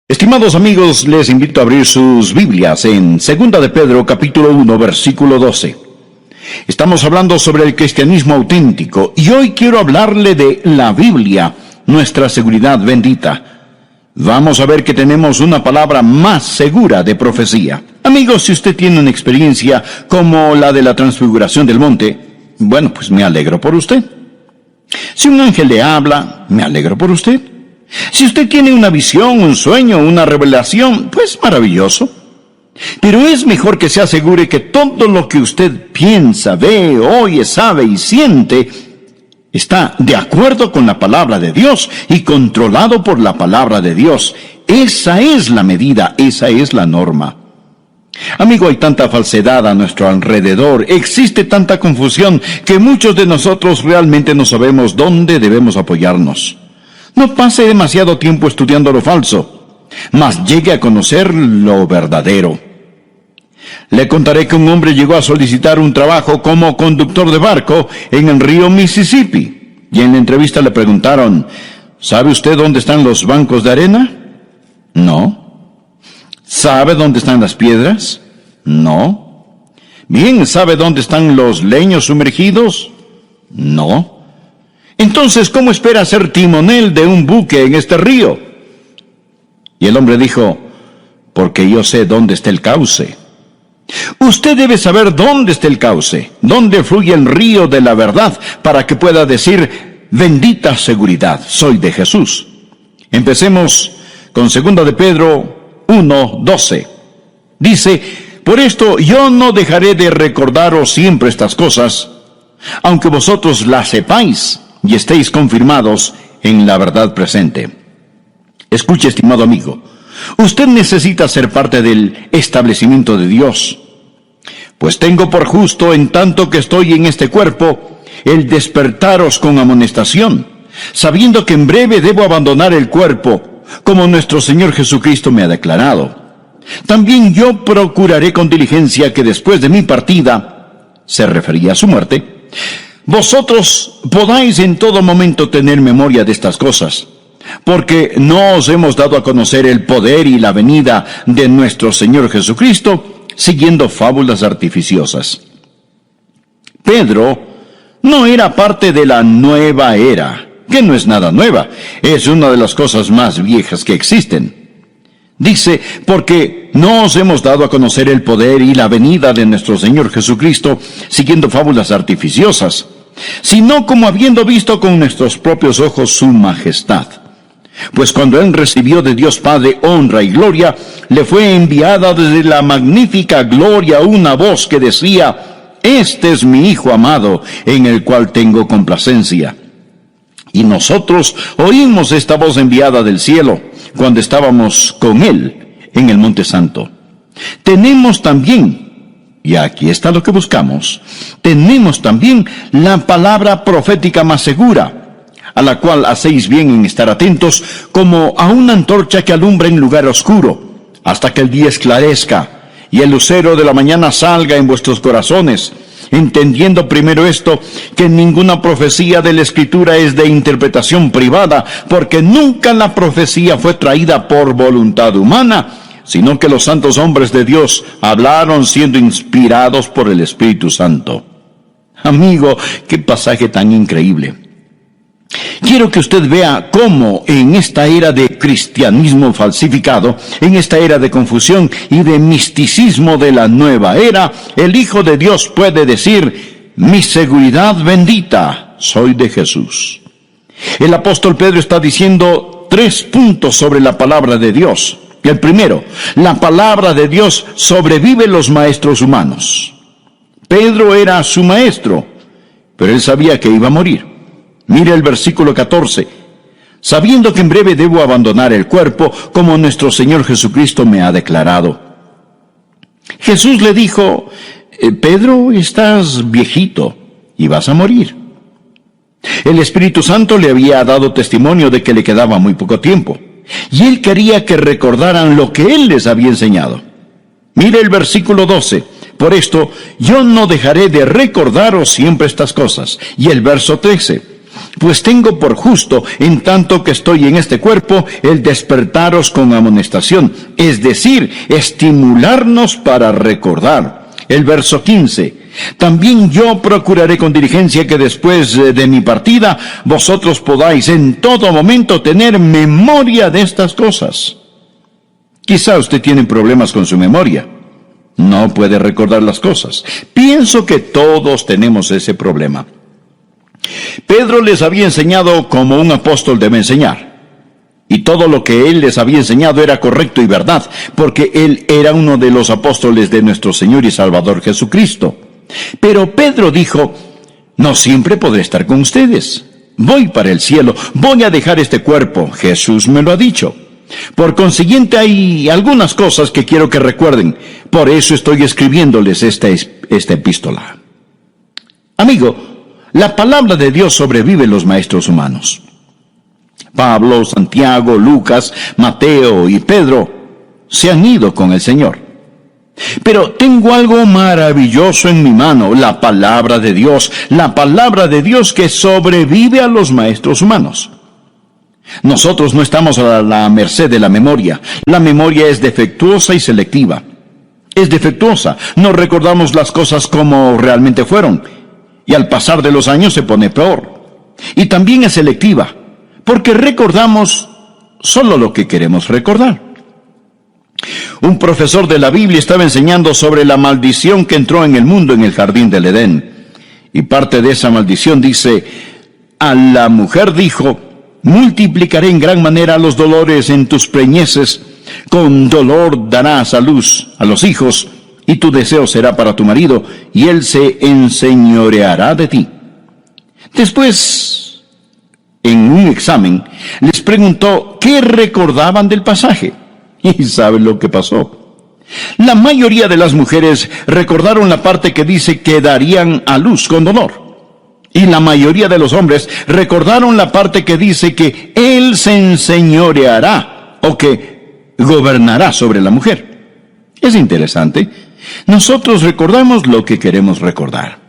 Estimados amigos, les invito a abrir sus Biblias en 2 de Pedro, capítulo 1, versículo 12. Estamos hablando sobre el cristianismo auténtico y hoy quiero hablarle de la Biblia, nuestra seguridad bendita. Vamos a ver que tenemos una palabra más segura de profecía. Amigos, si usted tiene una experiencia como la de la transfiguración del monte, bueno, pues me alegro por usted. Si un ángel le habla, me alegro por usted. Si usted tiene una visión, un sueño, una revelación, pues maravilloso. Pero es mejor que se asegure que todo lo que usted piensa, ve, oye, sabe y siente está de acuerdo con la palabra de Dios y controlado por la palabra de Dios. Esa es la medida, esa es la norma. Amigo, hay tanta falsedad a nuestro alrededor, existe tanta confusión que muchos de nosotros realmente no sabemos dónde debemos apoyarnos. No pase demasiado tiempo estudiando lo falso, mas llegue a conocer lo verdadero. Le contaré que un hombre llegó a solicitar un trabajo como conductor de barco en el río Mississippi. Y en la entrevista le preguntaron, ¿sabe usted dónde están los bancos de arena? No. ¿Sabe dónde están las piedras? No. Bien, ¿sabe dónde están los leños sumergidos? No. Entonces, ¿cómo espera ser timonel de un buque en este río? Y el hombre dijo, porque yo sé dónde está el cauce. Usted debe saber dónde está el cauce, dónde fluye el río de la verdad, para que pueda decir, bendita seguridad, soy de Jesús. Empecemos con 2 de Pedro 1:12. Dice, por esto yo no dejaré de recordaros siempre estas cosas, aunque vosotros las sepáis y estéis confirmados en la verdad presente. Escuche, estimado amigo, usted necesita ser parte del establecimiento de Dios. Pues tengo por justo, en tanto que estoy en este cuerpo, el despertaros con amonestación, sabiendo que en breve debo abandonar el cuerpo, como nuestro Señor Jesucristo me ha declarado. También yo procuraré con diligencia que después de mi partida, se refería a su muerte, vosotros podáis en todo momento tener memoria de estas cosas, porque no os hemos dado a conocer el poder y la venida de nuestro Señor Jesucristo, siguiendo fábulas artificiosas. Pedro no era parte de la nueva era, que no es nada nueva, es una de las cosas más viejas que existen. Dice, porque no os hemos dado a conocer el poder y la venida de nuestro Señor Jesucristo, siguiendo fábulas artificiosas, sino como habiendo visto con nuestros propios ojos su majestad. Pues cuando él recibió de Dios Padre honra y gloria, le fue enviada desde la magnífica gloria una voz que decía, este es mi Hijo amado, en el cual tengo complacencia. Y nosotros oímos esta voz enviada del cielo, cuando estábamos con él en el Monte Santo. Tenemos también, y aquí está lo que buscamos, tenemos también la palabra profética más segura, a la cual hacéis bien en estar atentos, como a una antorcha que alumbra en lugar oscuro, hasta que el día esclarezca, y el lucero de la mañana salga en vuestros corazones, entendiendo primero esto, que ninguna profecía de la Escritura es de interpretación privada, porque nunca la profecía fue traída por voluntad humana, sino que los santos hombres de Dios hablaron siendo inspirados por el Espíritu Santo. Amigo, qué pasaje tan increíble. Quiero que usted vea cómo en esta era de cristianismo falsificado, en esta era de confusión y de misticismo de la nueva era, el Hijo de Dios puede decir, mi seguridad bendita, soy de Jesús. El apóstol Pedro está diciendo 3 puntos sobre la palabra de Dios. El primero, la palabra de Dios sobrevive los maestros humanos. Pedro era su maestro, pero él sabía que iba a morir. Mire el versículo 14. Sabiendo que en breve debo abandonar el cuerpo, como nuestro Señor Jesucristo me ha declarado. Jesús le dijo, Pedro, estás viejito y vas a morir. El Espíritu Santo le había dado testimonio de que le quedaba muy poco tiempo, y él quería que recordaran lo que él les había enseñado. Mire el versículo 12. Por esto, yo no dejaré de recordaros siempre estas cosas. Y el verso 13. Pues tengo por justo, en tanto que estoy en este cuerpo, el despertaros con amonestación, es decir, estimularnos para recordar. El verso 15. También yo procuraré con diligencia que después de mi partida, vosotros podáis en todo momento tener memoria de estas cosas. Quizá usted tiene problemas con su memoria. No puede recordar las cosas. Pienso que todos tenemos ese problema. Pedro les había enseñado como un apóstol debe enseñar. Y todo lo que él les había enseñado era correcto y verdad, porque él era uno de los apóstoles de nuestro Señor y Salvador Jesucristo. Pero Pedro dijo, no siempre podré estar con ustedes. Voy para el cielo, voy a dejar este cuerpo. Jesús me lo ha dicho. Por consiguiente, hay algunas cosas que quiero que recuerden. Por eso estoy escribiéndoles esta epístola. Amigo, la palabra de Dios sobrevive en los maestros humanos. Pablo, Santiago, Lucas, Mateo y Pedro se han ido con el Señor. Pero tengo algo maravilloso en mi mano, la palabra de Dios que sobrevive a los maestros humanos. Nosotros no estamos a la merced de la memoria. La memoria es defectuosa y selectiva. Es defectuosa. No recordamos las cosas como realmente fueron. Y al pasar de los años se pone peor. Y también es selectiva, porque recordamos solo lo que queremos recordar. Un profesor de la Biblia estaba enseñando sobre la maldición que entró en el mundo en el jardín del Edén. Y parte de esa maldición dice, a la mujer dijo, multiplicaré en gran manera los dolores en tus preñeces, con dolor darás a luz a los hijos, y tu deseo será para tu marido, y él se enseñoreará de ti. Después, en un examen, les preguntó qué recordaban del pasaje. ¿Y saben lo que pasó? La mayoría de las mujeres recordaron la parte que dice que darían a luz con dolor. Y la mayoría de los hombres recordaron la parte que dice que él se enseñoreará o que gobernará sobre la mujer. Es interesante. Nosotros recordamos lo que queremos recordar.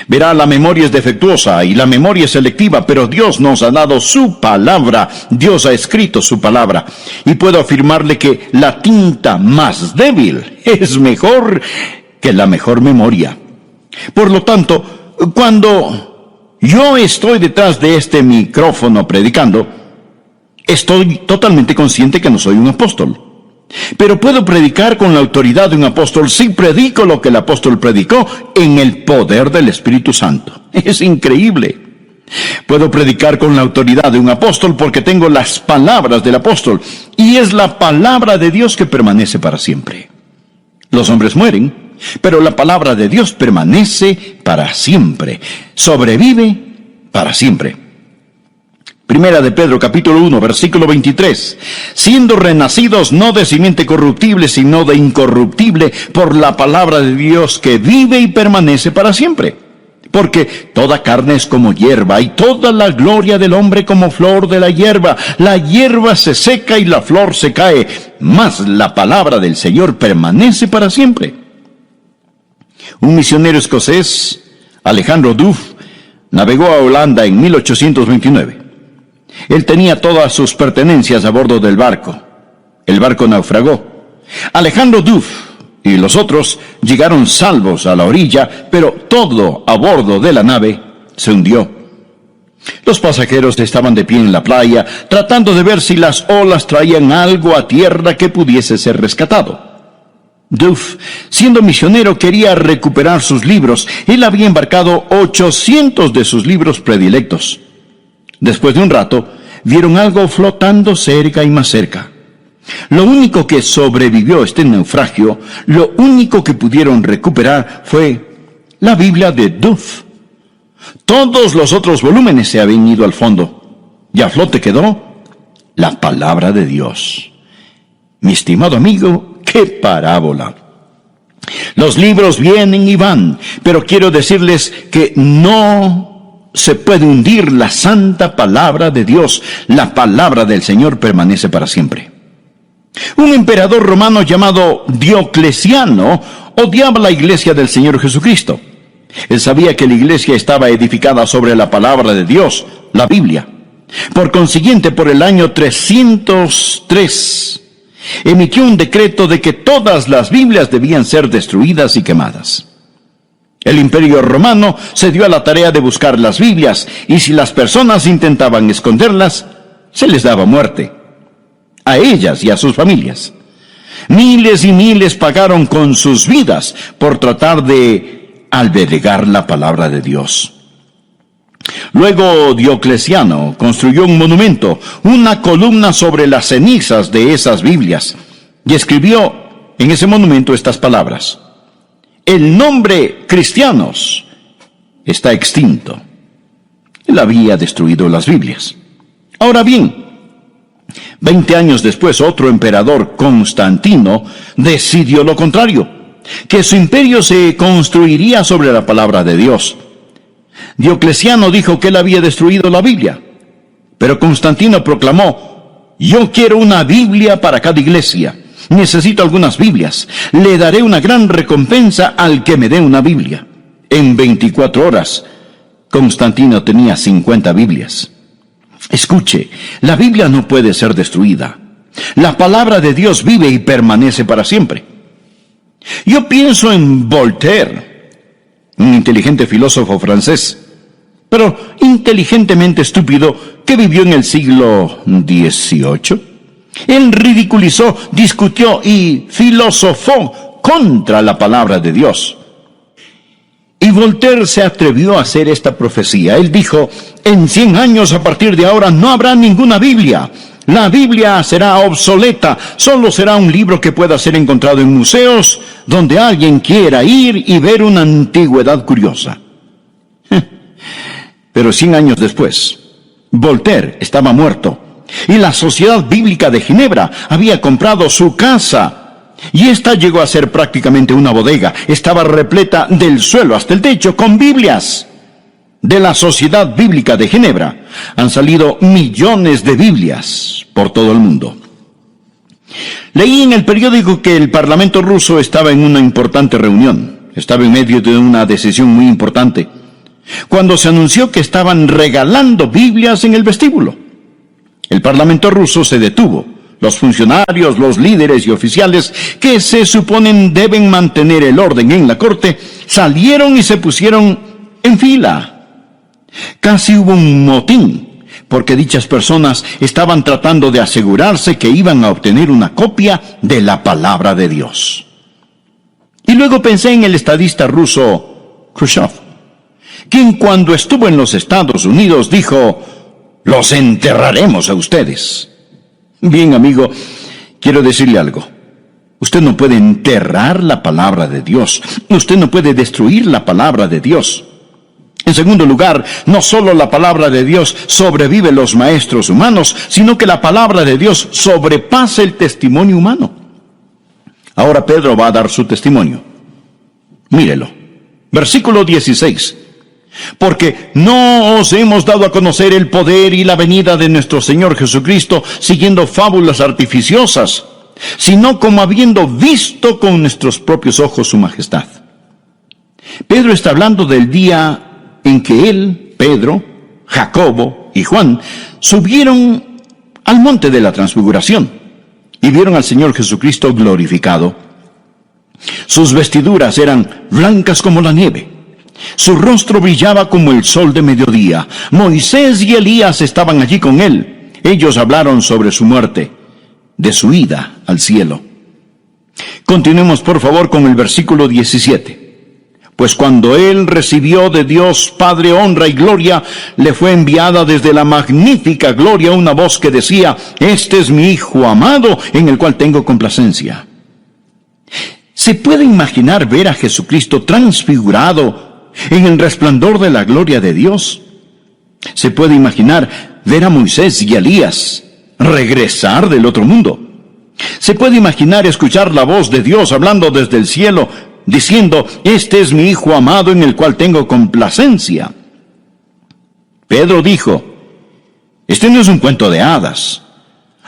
Verá, la memoria es defectuosa y la memoria es selectiva, pero Dios nos ha dado su palabra. Dios ha escrito su palabra. Y puedo afirmarle que la tinta más débil es mejor que la mejor memoria. Por lo tanto, cuando yo estoy detrás de este micrófono predicando, estoy totalmente consciente que no soy un apóstol. Pero puedo predicar con la autoridad de un apóstol si predico lo que el apóstol predicó en el poder del Espíritu Santo. Es increíble. Puedo predicar con la autoridad de un apóstol porque tengo las palabras del apóstol. Y es la palabra de Dios que permanece para siempre. Los hombres mueren, pero la palabra de Dios permanece para siempre. Sobrevive para siempre. Primera de Pedro, capítulo 1, versículo 23. Siendo renacidos no de simiente corruptible, sino de incorruptible, por la palabra de Dios que vive y permanece para siempre. Porque toda carne es como hierba, y toda la gloria del hombre como flor de la hierba. La hierba se seca y la flor se cae, mas la palabra del Señor permanece para siempre. Un misionero escocés, Alejandro Duff, navegó a Holanda en 1829. Él tenía todas sus pertenencias a bordo del barco. El barco naufragó. Alejandro Duff y los otros llegaron salvos a la orilla, pero todo a bordo de la nave se hundió. Los pasajeros estaban de pie en la playa, tratando de ver si las olas traían algo a tierra que pudiese ser rescatado. Duff, siendo misionero, quería recuperar sus libros. Él había embarcado 800 de sus libros predilectos. Después de un rato, vieron algo flotando cerca y más cerca. Lo único que sobrevivió a este naufragio, lo único que pudieron recuperar fue la Biblia de Duff. Todos los otros volúmenes se habían ido al fondo, y a flote quedó la palabra de Dios. Mi estimado amigo, ¡qué parábola! Los libros vienen y van, pero quiero decirles que no se puede hundir la santa palabra de Dios. La palabra del Señor permanece para siempre. Un emperador romano llamado Diocleciano odiaba la iglesia del Señor Jesucristo. Él sabía que la iglesia estaba edificada sobre la palabra de Dios, la Biblia. Por consiguiente, por el año 303, emitió un decreto de que todas las Biblias debían ser destruidas y quemadas. El Imperio Romano se dio a la tarea de buscar las Biblias, y si las personas intentaban esconderlas, se les daba muerte, a ellas y a sus familias. Miles y miles pagaron con sus vidas por tratar de albergar la palabra de Dios. Luego Diocleciano construyó un monumento, una columna sobre las cenizas de esas Biblias, y escribió en ese monumento estas palabras: el nombre cristianos está extinto. Él había destruido las Biblias. Ahora bien, 20 años después, otro emperador, Constantino, decidió lo contrario, que su imperio se construiría sobre la palabra de Dios. Diocleciano dijo que él había destruido la Biblia, pero Constantino proclamó: yo quiero una Biblia para cada iglesia. Necesito algunas Biblias. Le daré una gran recompensa al que me dé una Biblia. En 24 horas, Constantino tenía 50 Biblias. Escuche, la Biblia no puede ser destruida. La palabra de Dios vive y permanece para siempre. Yo pienso en Voltaire, un inteligente filósofo francés, pero inteligentemente estúpido, que vivió en el siglo XVIII. Él ridiculizó, discutió y filosofó contra la palabra de Dios. Y Voltaire se atrevió a hacer esta profecía. Él dijo: en 100 años a partir de ahora no habrá ninguna Biblia. La Biblia será obsoleta. Solo será un libro que pueda ser encontrado en museos donde alguien quiera ir y ver una antigüedad curiosa. Pero 100 años después, Voltaire estaba muerto. Y la Sociedad Bíblica de Ginebra había comprado su casa. Y esta llegó a ser prácticamente una bodega. Estaba repleta del suelo hasta el techo con Biblias. De la Sociedad Bíblica de Ginebra han salido millones de Biblias por todo el mundo. Leí en el periódico que el Parlamento ruso estaba en una importante reunión. Estaba en medio de una decisión muy importante, cuando se anunció que estaban regalando Biblias en el vestíbulo. El Parlamento ruso se detuvo. Los funcionarios, los líderes y oficiales que se suponen deben mantener el orden en la corte, salieron y se pusieron en fila. Casi hubo un motín, porque dichas personas estaban tratando de asegurarse que iban a obtener una copia de la palabra de Dios. Y luego pensé en el estadista ruso Khrushchev, quien cuando estuvo en los Estados Unidos dijo: los enterraremos a ustedes. Bien, amigo, quiero decirle algo. Usted no puede enterrar la palabra de Dios. Usted no puede destruir la palabra de Dios. En segundo lugar, no solo la palabra de Dios sobrevive los maestros humanos, sino que la palabra de Dios sobrepasa el testimonio humano. Ahora Pedro va a dar su testimonio. Mírelo. Versículo 16. Porque no os hemos dado a conocer el poder y la venida de nuestro Señor Jesucristo siguiendo fábulas artificiosas, sino como habiendo visto con nuestros propios ojos su majestad. Pedro está hablando del día en que él, Pedro, Jacobo y Juan subieron al monte de la transfiguración y vieron al Señor Jesucristo glorificado. Sus vestiduras eran blancas como la nieve. Su rostro brillaba como el sol de mediodía. Moisés y Elías estaban allí con él. Ellos hablaron sobre su muerte, de su ida al cielo. Continuemos por favor con el versículo 17. Pues cuando él recibió de Dios Padre honra y gloria, le fue enviada desde la magnífica gloria una voz que decía: este es mi Hijo amado, en el cual tengo complacencia. ¿Se puede imaginar ver a Jesucristo transfigurado en el resplandor de la gloria de Dios? ¿Se puede imaginar ver a Moisés y Elías regresar del otro mundo? ¿Se puede imaginar escuchar la voz de Dios hablando desde el cielo, diciendo: este es mi Hijo amado en el cual tengo complacencia? Pedro dijo: este no es un cuento de hadas,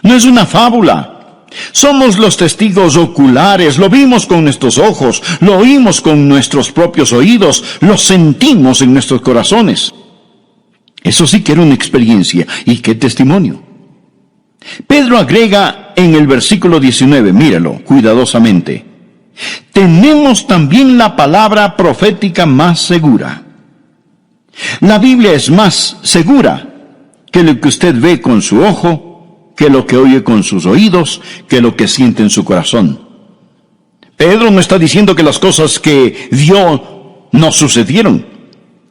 no es una fábula. Somos los testigos oculares, lo vimos con nuestros ojos, lo oímos con nuestros propios oídos, lo sentimos en nuestros corazones. Eso sí que era una experiencia, y qué testimonio. Pedro agrega en el versículo 19, míralo cuidadosamente: tenemos también la palabra profética más segura. La Biblia es más segura que lo que usted ve con su ojo, que lo que oye con sus oídos, que lo que siente en su corazón. Pedro no está diciendo que las cosas que vio no sucedieron.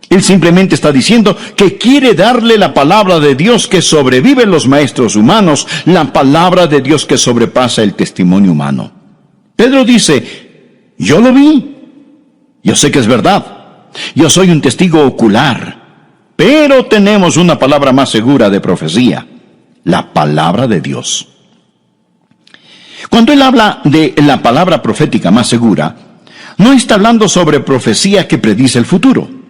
Él simplemente está diciendo que quiere darle la palabra de Dios que sobrevive los maestros humanos, la palabra de Dios que sobrepasa el testimonio humano. Pedro dice: yo lo vi, yo sé que es verdad, yo soy un testigo ocular, pero tenemos una palabra más segura de profecía: la palabra de Dios. Cuando él habla de la palabra profética más segura, no está hablando sobre profecía que predice el futuro.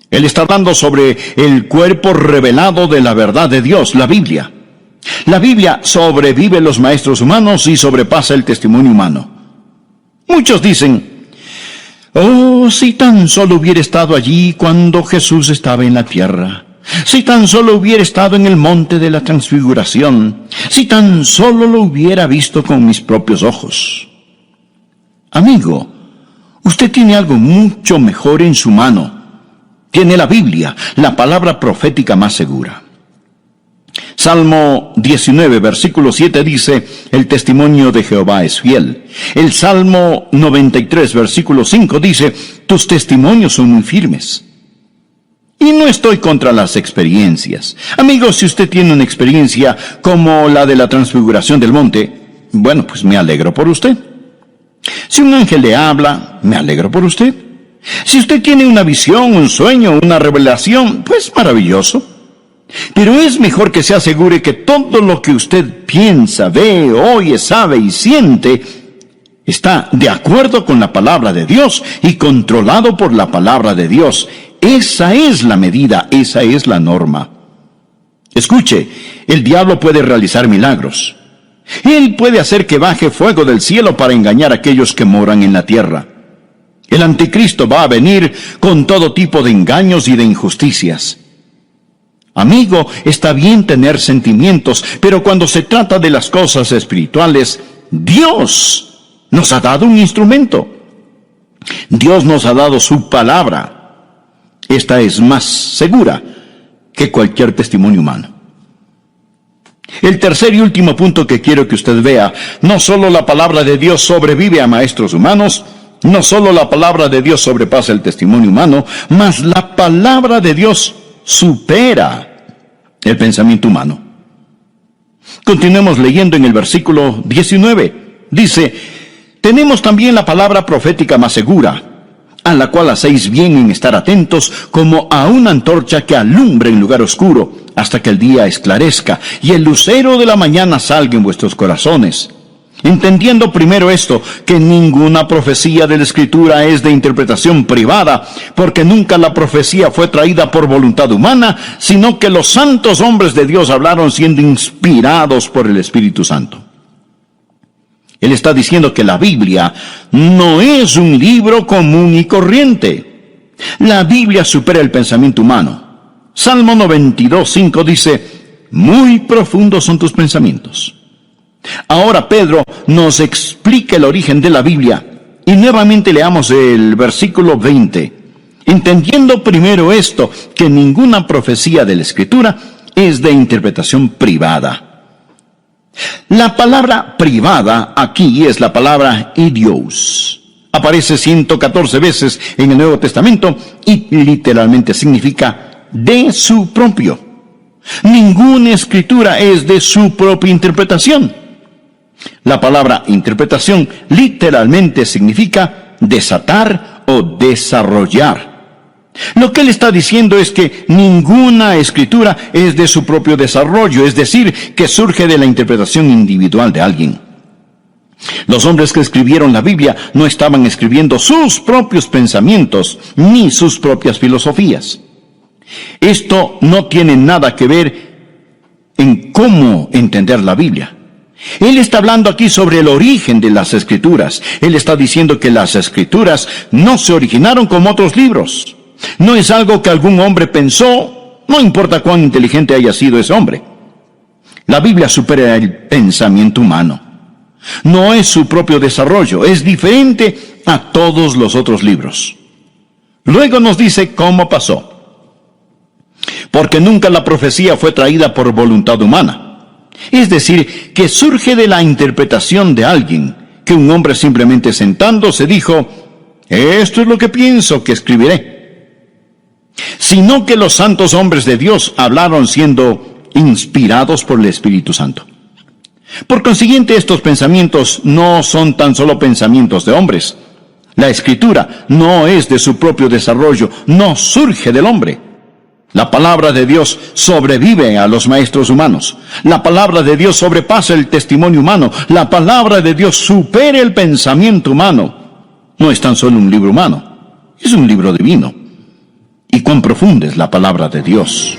Él está hablando sobre el cuerpo revelado de la verdad de Dios, la Biblia. La Biblia sobrevive los maestros humanos y sobrepasa el testimonio humano. Muchos dicen: oh, si tan solo hubiera estado allí cuando Jesús estaba en la tierra. Si tan solo hubiera estado en el monte de la transfiguración, si tan solo lo hubiera visto con mis propios ojos. Amigo, usted tiene algo mucho mejor en su mano. Tiene la Biblia, la palabra profética más segura. Salmo 19, versículo 7 dice: el testimonio de Jehová es fiel. El Salmo 93, versículo 5 dice: tus testimonios son muy firmes. Y no estoy contra las experiencias. Amigos, si usted tiene una experiencia como la de la transfiguración del monte, bueno, pues me alegro por usted. Si un ángel le habla, me alegro por usted. Si usted tiene una visión, un sueño, una revelación, pues maravilloso. Pero es mejor que se asegure que todo lo que usted piensa, ve, oye, sabe y siente está de acuerdo con la palabra de Dios y controlado por la palabra de Dios. Esa es la medida, esa es la norma. Escuche, el diablo puede realizar milagros. Él puede hacer que baje fuego del cielo para engañar a aquellos que moran en la tierra. El anticristo va a venir con todo tipo de engaños y de injusticias. Amigo, está bien tener sentimientos, pero cuando se trata de las cosas espirituales, Dios nos ha dado un instrumento. Dios nos ha dado su palabra. Esta es más segura que cualquier testimonio humano. El tercer y último punto que quiero que usted vea: no solo la palabra de Dios sobrevive a maestros humanos, no solo la palabra de Dios sobrepasa el testimonio humano, mas la palabra de Dios supera el pensamiento humano. Continuemos leyendo en el versículo 19. Dice: tenemos también la palabra profética más segura, a la cual hacéis bien en estar atentos, como a una antorcha que alumbra en lugar oscuro, hasta que el día esclarezca, y el lucero de la mañana salga en vuestros corazones. Entendiendo primero esto, que ninguna profecía de la Escritura es de interpretación privada, porque nunca la profecía fue traída por voluntad humana, sino que los santos hombres de Dios hablaron siendo inspirados por el Espíritu Santo. Él está diciendo que la Biblia no es un libro común y corriente. La Biblia supera el pensamiento humano. Salmo 92:5 dice: muy profundos son tus pensamientos. Ahora Pedro nos explica el origen de la Biblia, y nuevamente leamos el versículo 20. Entendiendo primero esto, que ninguna profecía de la Escritura es de interpretación privada. La palabra privada aquí es la palabra idios. Aparece 114 veces en el Nuevo Testamento y literalmente significa de su propio. Ninguna escritura es de su propia interpretación. La palabra interpretación literalmente significa desatar o desarrollar. Lo que él está diciendo es que ninguna escritura es de su propio desarrollo, es decir, que surge de la interpretación individual de alguien. Los hombres que escribieron la Biblia no estaban escribiendo sus propios pensamientos ni sus propias filosofías. Esto no tiene nada que ver en cómo entender la Biblia. Él está hablando aquí sobre el origen de las Escrituras. Él está diciendo que las Escrituras no se originaron como otros libros. No es algo que algún hombre pensó, no importa cuán inteligente haya sido ese hombre. La Biblia supera el pensamiento humano. No es su propio desarrollo, es diferente a todos los otros libros. Luego nos dice cómo pasó. Porque nunca la profecía fue traída por voluntad humana. Es decir, que surge de la interpretación de alguien, que un hombre simplemente sentándose dijo, esto es lo que pienso que escribiré. Sino que los santos hombres de Dios hablaron siendo inspirados por el Espíritu Santo. Por consiguiente, estos pensamientos no son tan solo pensamientos de hombres. La Escritura no es de su propio desarrollo, no surge del hombre. La palabra de Dios sobrevive a los maestros humanos. La palabra de Dios sobrepasa el testimonio humano. La palabra de Dios supera el pensamiento humano. No es tan solo un libro humano, es un libro divino. Y cuán profunda es la palabra de Dios.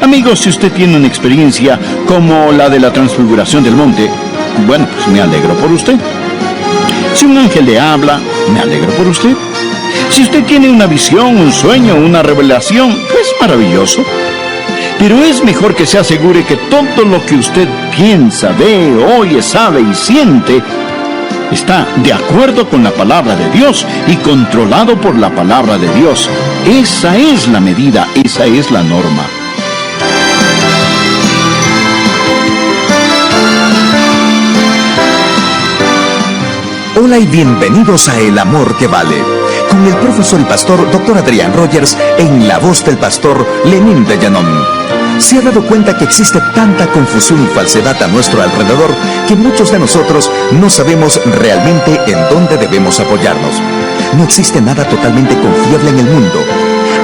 Amigos, si usted tiene una experiencia como la de la transfiguración del monte, bueno, pues me alegro por usted. Si un ángel le habla, me alegro por usted. Si usted tiene una visión, un sueño, una revelación, pues maravilloso. Pero es mejor que se asegure que todo lo que usted piensa, ve, oye, sabe y siente está de acuerdo con la palabra de Dios y controlado por la palabra de Dios. Esa es la medida, esa es la norma. Hola y bienvenidos a El Amor que Vale, con el profesor y pastor Dr. Adrián Rogers en la voz del pastor Lenín de Llanón. ¿Se ha dado cuenta que existe tanta confusión y falsedad a nuestro alrededor que muchos de nosotros no sabemos realmente en dónde debemos apoyarnos? No existe nada totalmente confiable en el mundo.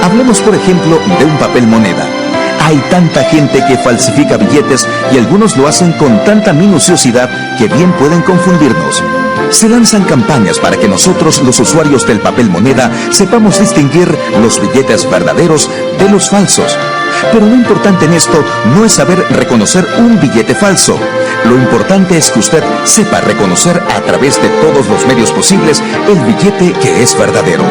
Hablemos, por ejemplo, de un papel moneda. Hay tanta gente que falsifica billetes y algunos lo hacen con tanta minuciosidad que bien pueden confundirnos. Se lanzan campañas para que nosotros, los usuarios del papel moneda, sepamos distinguir los billetes verdaderos de los falsos. Pero lo importante en esto no es saber reconocer un billete falso. Lo importante es que usted sepa reconocer a través de todos los medios posibles el billete que es verdadero.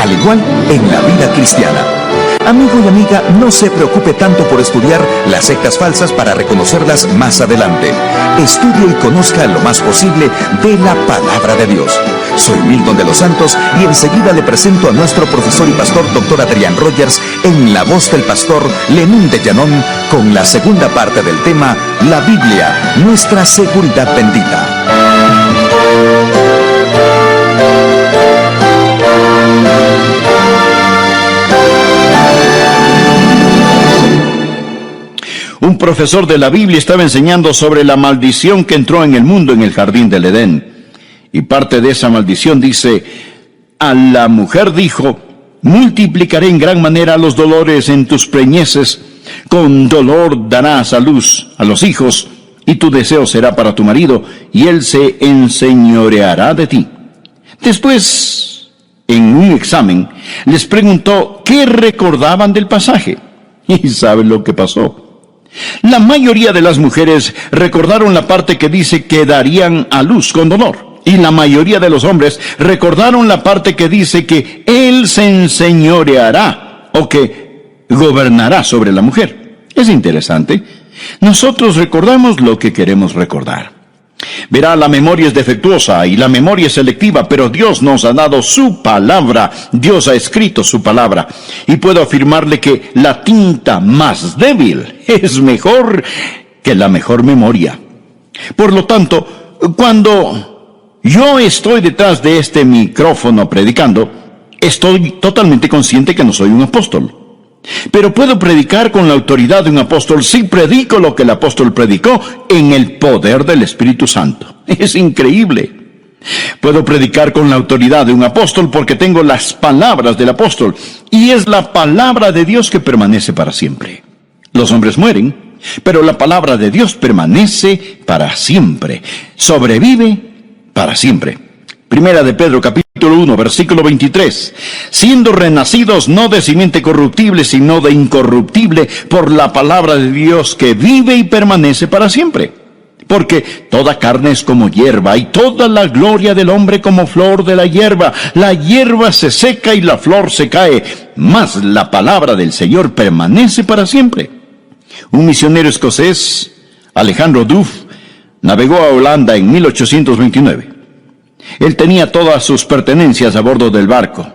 Al igual en la vida cristiana. Amigo y amiga, no se preocupe tanto por estudiar las sectas falsas para reconocerlas más adelante. Estudie y conozca lo más posible de la palabra de Dios. Soy Milton de los Santos y enseguida le presento a nuestro profesor y pastor Dr. Adrián Rogers en la voz del pastor Lenín de Llanón con la segunda parte del tema La Biblia, nuestra seguridad bendita. Un profesor de la Biblia estaba enseñando sobre la maldición que entró en el mundo en el jardín del Edén. Y parte de esa maldición dice, a la mujer dijo, multiplicaré en gran manera los dolores en tus preñeces, con dolor darás a luz a los hijos, y tu deseo será para tu marido, y él se enseñoreará de ti. Después, en un examen, les preguntó qué recordaban del pasaje. ¿Y saben lo que pasó? La mayoría de las mujeres recordaron la parte que dice que darían a luz con dolor. Y la mayoría de los hombres recordaron la parte que dice que él se enseñoreará o que gobernará sobre la mujer. Es interesante. Nosotros recordamos lo que queremos recordar. Verá, la memoria es defectuosa y la memoria es selectiva, pero Dios nos ha dado su palabra. Dios ha escrito su palabra. Y puedo afirmarle que la tinta más débil es mejor que la mejor memoria. Por lo tanto, cuando yo estoy detrás de este micrófono predicando, estoy totalmente consciente que no soy un apóstol. Pero puedo predicar con la autoridad de un apóstol si predico lo que el apóstol predicó en el poder del Espíritu Santo. Es increíble. Puedo predicar con la autoridad de un apóstol porque tengo las palabras del apóstol, y es la palabra de Dios que permanece para siempre. Los hombres mueren, pero la palabra de Dios permanece para siempre, sobrevive para siempre. Primera de Pedro, capítulo 1, versículo 23. Siendo renacidos no de simiente corruptible, sino de incorruptible, por la palabra de Dios que vive y permanece para siempre. Porque toda carne es como hierba, y toda la gloria del hombre como flor de la hierba. La hierba se seca y la flor se cae, mas la palabra del Señor permanece para siempre. Un misionero escocés, Alejandro Duff, navegó a Holanda en 1829. Él tenía todas sus pertenencias a bordo del barco.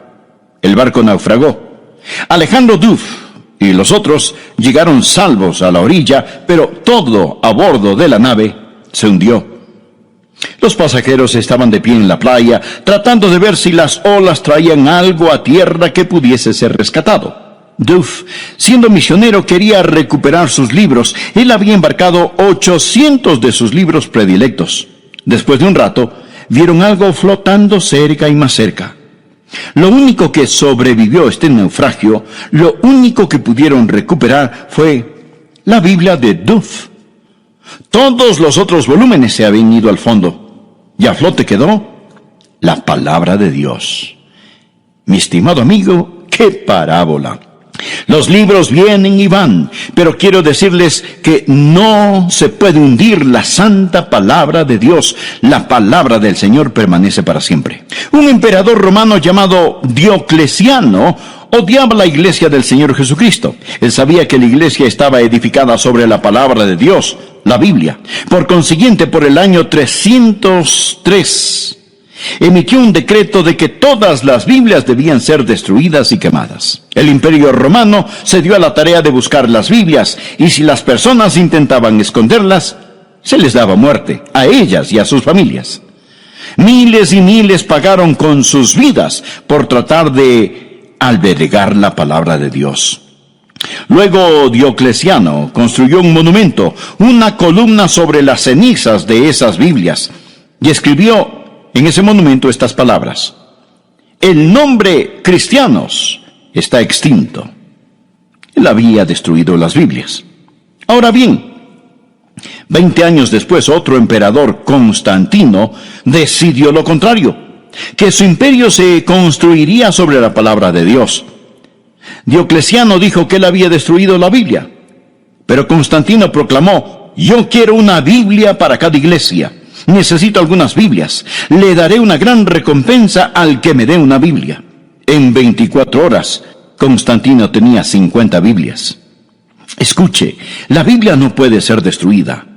El barco naufragó. Alejandro Duff y los otros llegaron salvos a la orilla, pero todo a bordo de la nave se hundió. Los pasajeros estaban de pie en la playa, tratando de ver si las olas traían algo a tierra que pudiese ser rescatado. Duff, siendo misionero, quería recuperar sus libros. Él había embarcado 800 de sus libros predilectos. Después de un rato, vieron algo flotando cerca y más cerca. Lo único que sobrevivió a este naufragio, lo único que pudieron recuperar fue la Biblia de Duff. Todos los otros volúmenes se habían ido al fondo, y a flote quedó la palabra de Dios. Mi estimado amigo, ¡qué parábola! Los libros vienen y van, pero quiero decirles que no se puede hundir la santa palabra de Dios. La palabra del Señor permanece para siempre. Un emperador romano llamado Diocleciano odiaba la iglesia del Señor Jesucristo. Él sabía que la iglesia estaba edificada sobre la palabra de Dios, la Biblia. Por consiguiente, por el año 303, emitió un decreto de que todas las Biblias debían ser destruidas y quemadas. El Imperio Romano se dio a la tarea de buscar las Biblias, y si las personas intentaban esconderlas, se les daba muerte, a ellas y a sus familias. Miles y miles pagaron con sus vidas por tratar de albergar la palabra de Dios. Luego Diocleciano construyó un monumento, una columna sobre las cenizas de esas Biblias, y escribió en ese monumento estas palabras: el nombre cristianos está extinto. Él había destruido las Biblias. Ahora bien, 20 años después, otro emperador, Constantino, decidió lo contrario, que su imperio se construiría sobre la palabra de Dios. Diocleciano dijo que él había destruido la Biblia, pero Constantino proclamó: yo quiero una Biblia para cada iglesia. Necesito algunas Biblias. Le daré una gran recompensa al que me dé una Biblia. En 24 horas, Constantino tenía 50 Biblias. Escuche, la Biblia no puede ser destruida.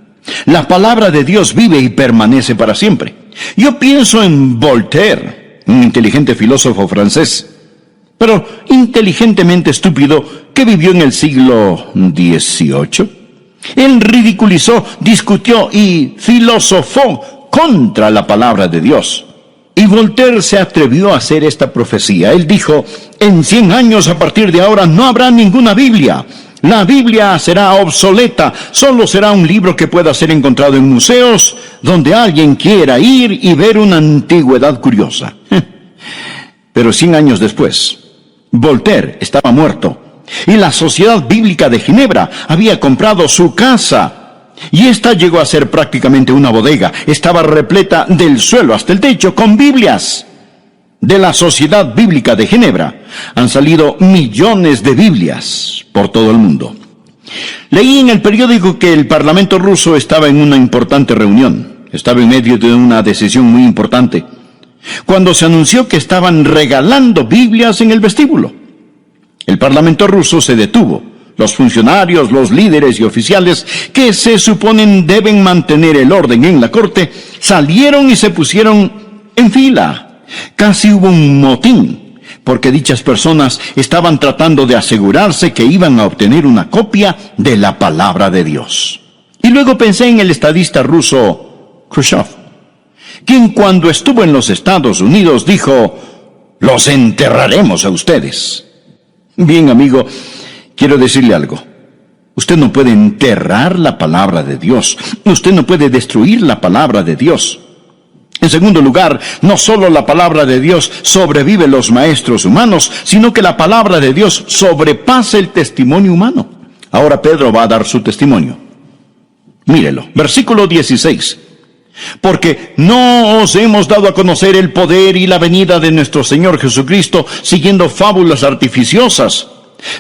La palabra de Dios vive y permanece para siempre. Yo pienso en Voltaire, un inteligente filósofo francés, pero inteligentemente estúpido, que vivió en el siglo XVIII. Él ridiculizó, discutió y filosofó contra la palabra de Dios. Y Voltaire se atrevió a hacer esta profecía. Él dijo: en 100 años a partir de ahora no habrá ninguna Biblia. La Biblia será obsoleta. Solo será un libro que pueda ser encontrado en museos donde alguien quiera ir y ver una antigüedad curiosa. Pero 100 años después, Voltaire estaba muerto. Y la Sociedad Bíblica de Ginebra había comprado su casa, y esta llegó a ser prácticamente una bodega. Estaba repleta del suelo hasta el techo con Biblias. De la Sociedad Bíblica de Ginebra han salido millones de Biblias por todo el mundo. Leí en el periódico que el Parlamento ruso estaba en una importante reunión. Estaba en medio de una decisión muy importante, cuando se anunció que estaban regalando Biblias en el vestíbulo. El Parlamento ruso se detuvo. Los funcionarios, los líderes y oficiales que se suponen deben mantener el orden en la corte, salieron y se pusieron en fila. Casi hubo un motín, porque dichas personas estaban tratando de asegurarse que iban a obtener una copia de la palabra de Dios. Y luego pensé en el estadista ruso Khrushchev, quien cuando estuvo en los Estados Unidos dijo: los enterraremos a ustedes. Bien, amigo, quiero decirle algo. Usted no puede enterrar la palabra de Dios. Usted no puede destruir la palabra de Dios. En segundo lugar, no solo la palabra de Dios sobrevive los maestros humanos, sino que la palabra de Dios sobrepasa el testimonio humano. Ahora Pedro va a dar su testimonio. Mírelo, versículo 16. Porque no os hemos dado a conocer el poder y la venida de nuestro Señor Jesucristo siguiendo fábulas artificiosas,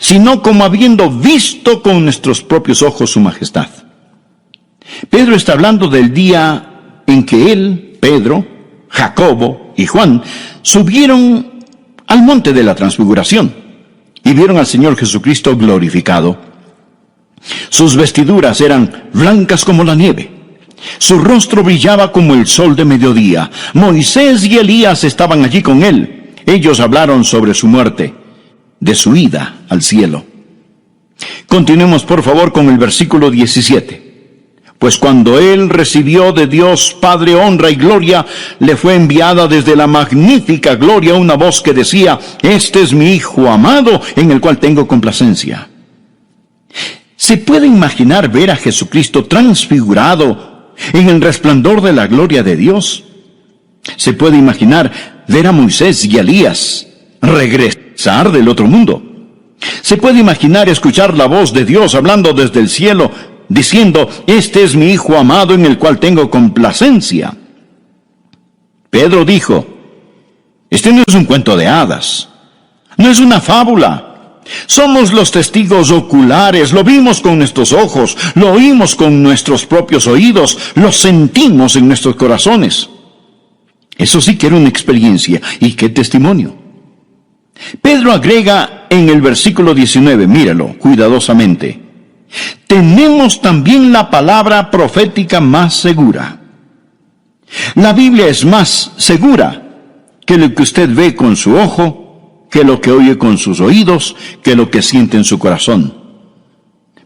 sino como habiendo visto con nuestros propios ojos su majestad. Pedro está hablando del día en que él, Pedro, Jacobo y Juan subieron al monte de la transfiguración y vieron al Señor Jesucristo glorificado. Sus vestiduras eran blancas como la nieve. Su rostro brillaba como el sol de mediodía. Moisés y Elías estaban allí con él. Ellos hablaron sobre su muerte, de su ida al cielo. Continuemos por favor con el versículo 17. Pues cuando él recibió de Dios Padre honra y gloria, le fue enviada desde la magnífica gloria una voz que decía: este es mi Hijo amado, en el cual tengo complacencia. ¿Se puede imaginar ver a Jesucristo transfigurado en el resplandor de la gloria de Dios? ¿Se puede imaginar ver a Moisés y a Elías regresar del otro mundo? ¿Se puede imaginar escuchar la voz de Dios hablando desde el cielo, diciendo: este es mi Hijo amado en el cual tengo complacencia? Pedro dijo: este no es un cuento de hadas, no es una fábula. Somos los testigos oculares, lo vimos con nuestros ojos, lo oímos con nuestros propios oídos, lo sentimos en nuestros corazones. Eso sí que era una experiencia, y qué testimonio. Pedro agrega en el versículo 19, míralo cuidadosamente: tenemos también la palabra profética más segura. La Biblia es más segura que lo que usted ve con su ojo, que lo que oye con sus oídos, que lo que siente en su corazón.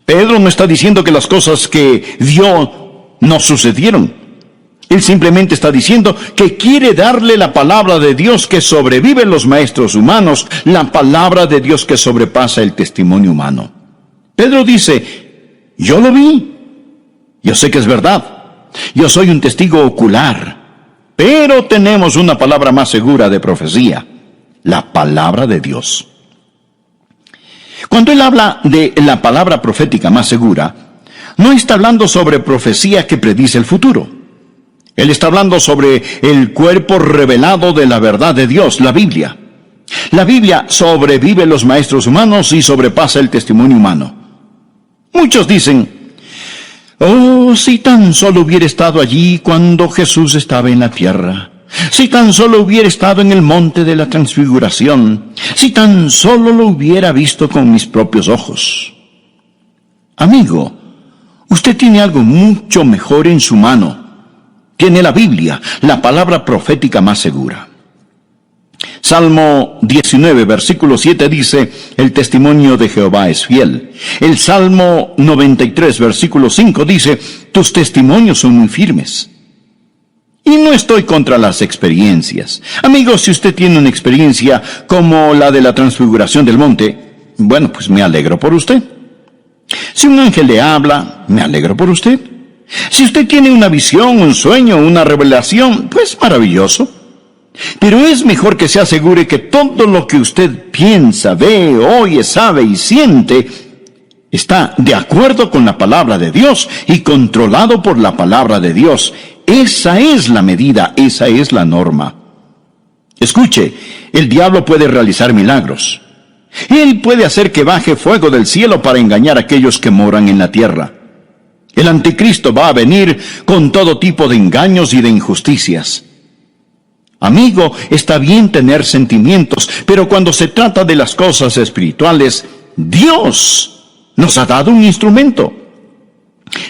Pedro no está diciendo que las cosas que vio no sucedieron. Él simplemente está diciendo que quiere darle la palabra de Dios que sobrevive los maestros humanos, la palabra de Dios que sobrepasa el testimonio humano. Pedro dice: yo lo vi, yo sé que es verdad, yo soy un testigo ocular, pero tenemos una palabra más segura de profecía, la palabra de Dios. Cuando él habla de la palabra profética más segura, no está hablando sobre profecía que predice el futuro. Él está hablando sobre el cuerpo revelado de la verdad de Dios, la Biblia. La Biblia sobrevive los maestros humanos y sobrepasa el testimonio humano. Muchos dicen: oh, si tan solo hubiera estado allí cuando Jesús estaba en la tierra. Si tan solo hubiera estado en el monte de la transfiguración, si tan solo lo hubiera visto con mis propios ojos. Amigo, usted tiene algo mucho mejor en su mano. Tiene la Biblia, la palabra profética más segura. Salmo 19, versículo 7 dice: el testimonio de Jehová es fiel. El Salmo 93, versículo 5 dice: tus testimonios son muy firmes. Y no estoy contra las experiencias. Amigos, si usted tiene una experiencia como la de la transfiguración del monte, bueno, pues me alegro por usted. Si un ángel le habla, me alegro por usted. Si usted tiene una visión, un sueño, una revelación, pues maravilloso. Pero es mejor que se asegure que todo lo que usted piensa, ve, oye, sabe y siente está de acuerdo con la palabra de Dios y controlado por la palabra de Dios. Esa es la medida, esa es la norma. Escuche, el diablo puede realizar milagros. Él puede hacer que baje fuego del cielo para engañar a aquellos que moran en la tierra. El anticristo va a venir con todo tipo de engaños y de injusticias. Amigo, está bien tener sentimientos, pero cuando se trata de las cosas espirituales, Dios nos ha dado un instrumento.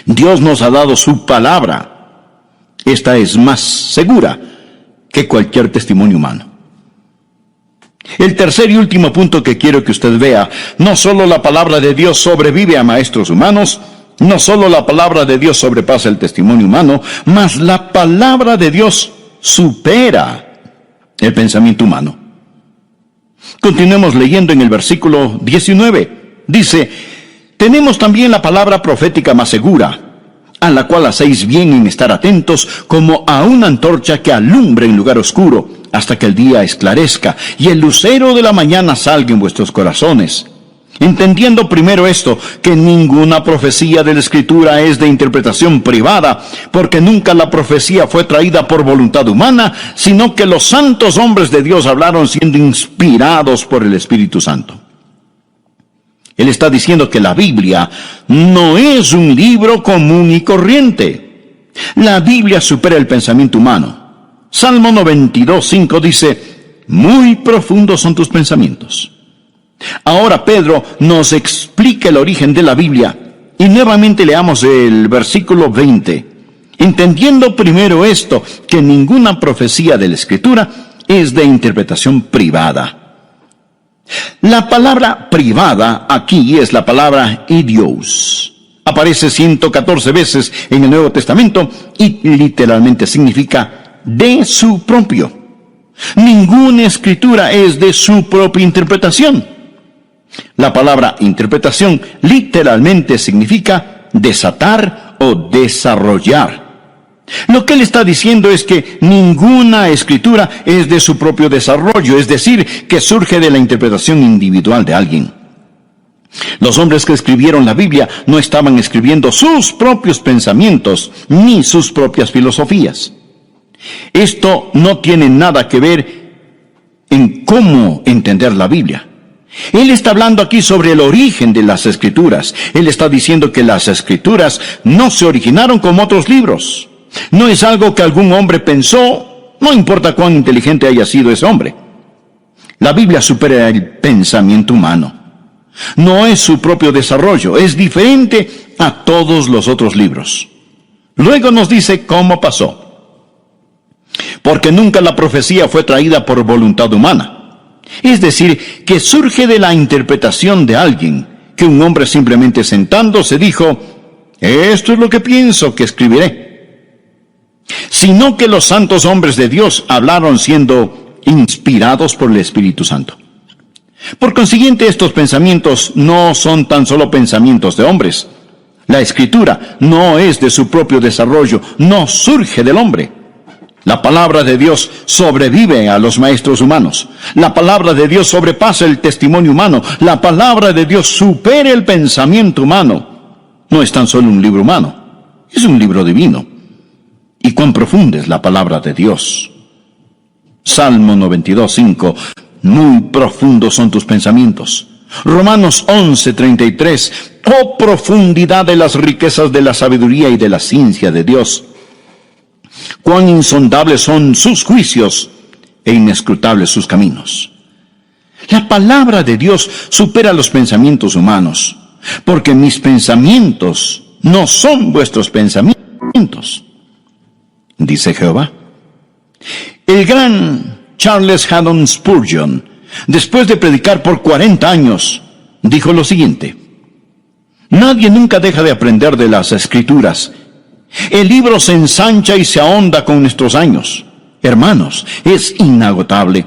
Dios nos ha dado su palabra. Esta es más segura que cualquier testimonio humano. El tercer y último punto que quiero que usted vea: no solo la palabra de Dios sobrevive a maestros humanos, no solo la palabra de Dios sobrepasa el testimonio humano, mas la palabra de Dios supera el pensamiento humano. Continuemos leyendo en el versículo 19. Dice: tenemos también la palabra profética más segura, a la cual hacéis bien en estar atentos, como a una antorcha que alumbra en lugar oscuro, hasta que el día esclarezca, y el lucero de la mañana salga en vuestros corazones. Entendiendo primero esto, que ninguna profecía de la Escritura es de interpretación privada, porque nunca la profecía fue traída por voluntad humana, sino que los santos hombres de Dios hablaron siendo inspirados por el Espíritu Santo. Él está diciendo que la Biblia no es un libro común y corriente. La Biblia supera el pensamiento humano. Salmo 92:5 dice, muy profundos son tus pensamientos. Ahora Pedro nos explica el origen de la Biblia, y nuevamente leamos el versículo 20. Entendiendo primero esto, que ninguna profecía de la Escritura es de interpretación privada. La palabra privada aquí es la palabra idios. Aparece 114 veces en el Nuevo Testamento y literalmente significa de su propio. Ninguna escritura es de su propia interpretación. La palabra interpretación literalmente significa desatar o desarrollar. Lo que él está diciendo es que ninguna escritura es de su propio desarrollo, es decir, que surge de la interpretación individual de alguien. Los hombres que escribieron la Biblia no estaban escribiendo sus propios pensamientos ni sus propias filosofías. Esto no tiene nada que ver en cómo entender la Biblia. Él está hablando aquí sobre el origen de las Escrituras. Él está diciendo que las Escrituras no se originaron como otros libros. No es algo que algún hombre pensó, no importa cuán inteligente haya sido ese hombre. La Biblia supera el pensamiento humano. No es su propio desarrollo, es diferente a todos los otros libros. Luego nos dice cómo pasó. Porque nunca la profecía fue traída por voluntad humana. Es decir, que surge de la interpretación de alguien, que un hombre simplemente sentándose dijo, esto es lo que pienso que escribiré. Sino que los santos hombres de Dios hablaron siendo inspirados por el Espíritu Santo. Por consiguiente, estos pensamientos no son tan solo pensamientos de hombres. La Escritura no es de su propio desarrollo, no surge del hombre. La palabra de Dios sobrevive a los maestros humanos. La palabra de Dios sobrepasa el testimonio humano. La palabra de Dios supera el pensamiento humano. No es tan solo un libro humano, es un libro divino. Y cuán profunda es la palabra de Dios. Salmo 92:5. Muy profundos son tus pensamientos. Romanos 11:33. Oh profundidad de las riquezas de la sabiduría y de la ciencia de Dios. Cuán insondables son sus juicios e inescrutables sus caminos. La palabra de Dios supera los pensamientos humanos, porque mis pensamientos no son vuestros pensamientos, dice Jehová. El gran Charles Haddon Spurgeon, después de predicar por 40 años, dijo lo siguiente: nadie nunca deja de aprender de las Escrituras. El libro se ensancha y se ahonda con nuestros años. Hermanos, es inagotable.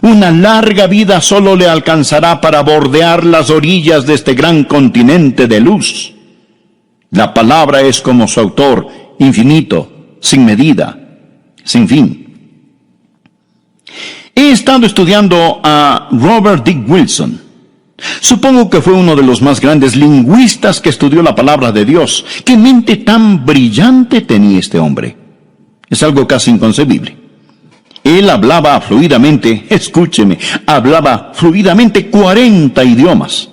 Una larga vida solo le alcanzará para bordear las orillas de este gran continente de luz. La palabra es como su autor, infinito, sin medida, sin fin. He estado estudiando a Robert Dick Wilson. Supongo que fue uno de los más grandes lingüistas que estudió la palabra de Dios. ¡Qué mente tan brillante tenía este hombre! Es algo casi inconcebible. Él hablaba fluidamente, escúcheme, hablaba fluidamente 40 idiomas.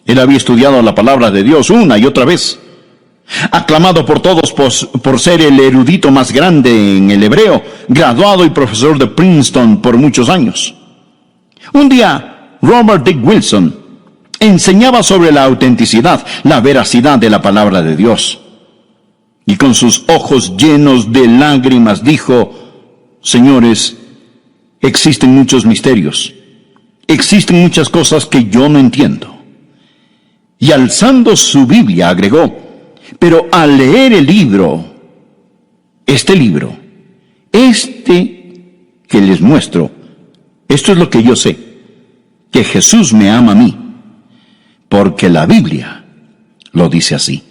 Él había estudiado la palabra de Dios una y otra vez. Aclamado por todos por ser el erudito más grande en el hebreo, graduado y profesor de Princeton por muchos años. Un día, Robert Dick Wilson enseñaba sobre la autenticidad, la veracidad de la palabra de Dios. Y con sus ojos llenos de lágrimas dijo: señores, existen muchos misterios, existen muchas cosas que yo no entiendo. Y alzando su Biblia agregó: pero al leer el libro, este que les muestro, esto es lo que yo sé, que Jesús me ama a mí, porque la Biblia lo dice así.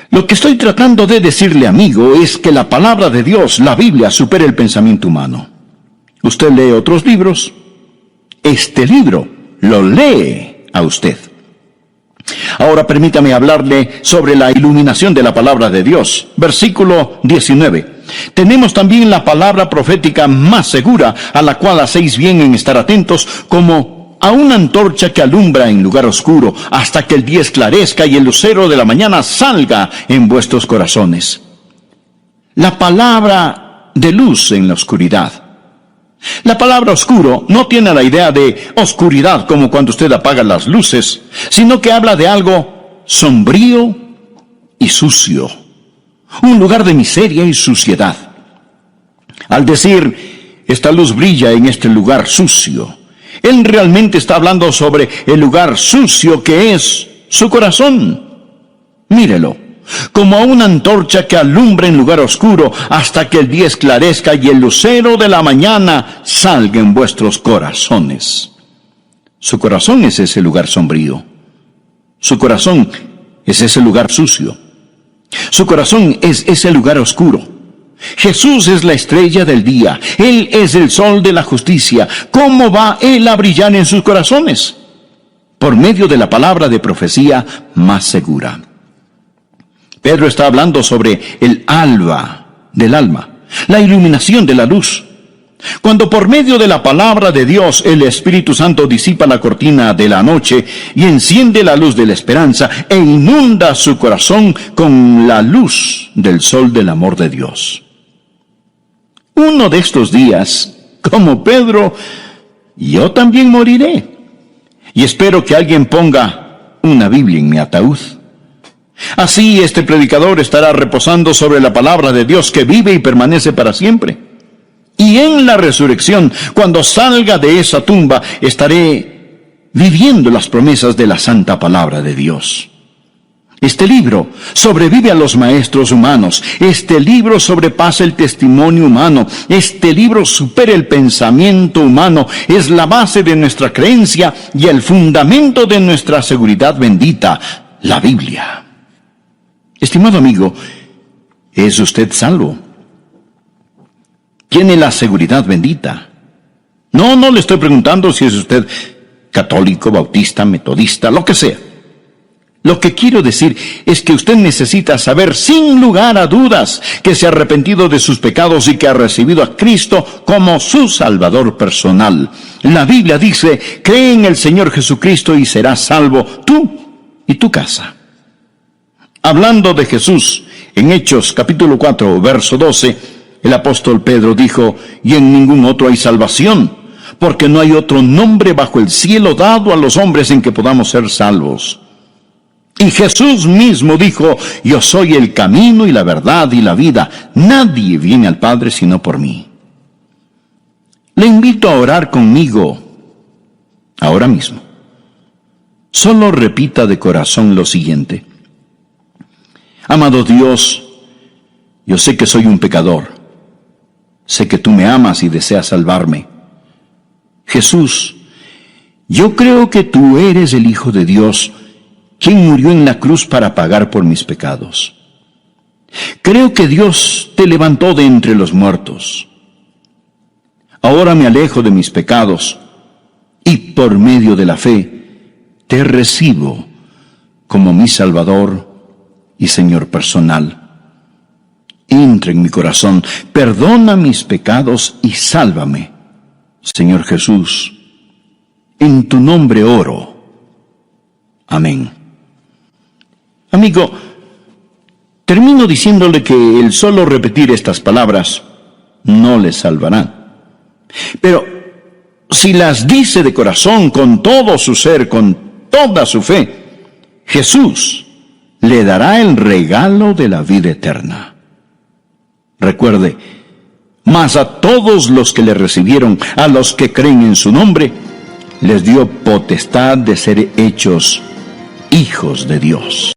Lo que estoy tratando de decirle, amigo, es que la palabra de Dios, la Biblia, supera el pensamiento humano. Usted lee otros libros, este libro lo lee a usted. Ahora permítame hablarle sobre la iluminación de la palabra de Dios. Versículo 19. Tenemos también la palabra profética más segura, a la cual hacéis bien en estar atentos, como a una antorcha que alumbra en lugar oscuro, hasta que el día esclarezca y el lucero de la mañana salga en vuestros corazones. La palabra de luz en la oscuridad. La palabra oscuro no tiene la idea de oscuridad como cuando usted apaga las luces, sino que habla de algo sombrío y sucio, un lugar de miseria y suciedad. Al decir, esta luz brilla en este lugar sucio, él realmente está hablando sobre el lugar sucio que es su corazón. Mírelo. Como a una antorcha que alumbra en lugar oscuro hasta que el día esclarezca y el lucero de la mañana salga en vuestros corazones. Su corazón es ese lugar sombrío. Su corazón es ese lugar sucio. Su corazón es ese lugar oscuro. Jesús es la estrella del día. Él es el sol de la justicia. ¿Cómo va Él a brillar en sus corazones? Por medio de la palabra de profecía más segura. Pedro está hablando sobre el alba del alma, la iluminación de la luz. Cuando por medio de la palabra de Dios el Espíritu Santo disipa la cortina de la noche y enciende la luz de la esperanza e inunda su corazón con la luz del sol del amor de Dios. Uno de estos días, como Pedro, yo también moriré. Y espero que alguien ponga una Biblia en mi ataúd. Así este predicador estará reposando sobre la palabra de Dios que vive y permanece para siempre. Y en la resurrección, cuando salga de esa tumba, estaré viviendo las promesas de la santa palabra de Dios. Este libro sobrevive a los maestros humanos. Este libro sobrepasa el testimonio humano. Este libro supera el pensamiento humano. Es la base de nuestra creencia y el fundamento de nuestra seguridad bendita, la Biblia. Estimado amigo, ¿es usted salvo? ¿Tiene la seguridad bendita? No le estoy preguntando si es usted católico, bautista, metodista, lo que sea. Lo que quiero decir es que usted necesita saber sin lugar a dudas que se ha arrepentido de sus pecados y que ha recibido a Cristo como su Salvador personal. La Biblia dice, cree en el Señor Jesucristo y serás salvo tú y tu casa. Hablando de Jesús, en Hechos capítulo 4, verso 12, el apóstol Pedro dijo, y en ningún otro hay salvación, porque no hay otro nombre bajo el cielo dado a los hombres en que podamos ser salvos. Y Jesús mismo dijo, yo soy el camino y la verdad y la vida. Nadie viene al Padre sino por mí. Le invito a orar conmigo ahora mismo. Solo repita de corazón lo siguiente. Amado Dios, yo sé que soy un pecador. Sé que tú me amas y deseas salvarme. Jesús, yo creo que tú eres el Hijo de Dios, quien murió en la cruz para pagar por mis pecados. Creo que Dios te levantó de entre los muertos. Ahora me alejo de mis pecados y por medio de la fe te recibo como mi Salvador y Señor personal. Entra en mi corazón, perdona mis pecados y sálvame. Señor Jesús, en tu nombre oro. Amén. Amigo, termino diciéndole que el solo repetir estas palabras no le salvará. Pero si las dice de corazón, con todo su ser, con toda su fe, Jesús le dará el regalo de la vida eterna. Recuerde, mas a todos los que le recibieron, a los que creen en su nombre, les dio potestad de ser hechos hijos de Dios.